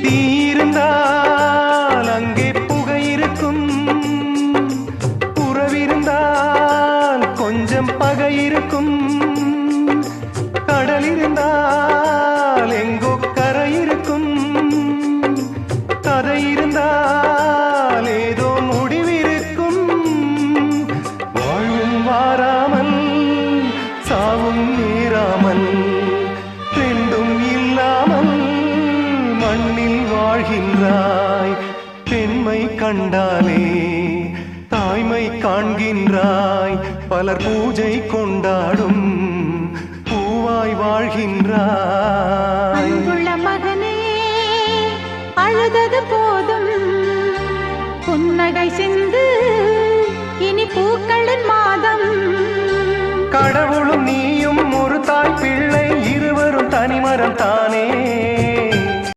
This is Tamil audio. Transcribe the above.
தீ இருந்தால் அங்கே புகை இருக்கும், உறவிருந்தால் கொஞ்சம் பகை இருக்கும், கடல் இருந்தால் எங்கோ கரை இருக்கும், கதை இருந்தால் ஏதோ முடிவிருக்கும். வாழ்வும் வாராமல் சாவும் நேராமல் ரெண்டும் இல்லாமல் மண்ணில் வாழ்கின்றாய். பெண்மை கண்டாலே தாய்மை காண்கின்றாய். பலர் பூஜை கொண்டாடும் பூவாய் வாழ்கின்றாய். அன்புள்ள மகனே, அழுதது போதும், புன்னகை சிந்து, இனி பூக்களின் மாதம். கடவுளும் நீயும் ஒரு தாய் பிள்ளை, இருவரும் தனிமரம் தானே.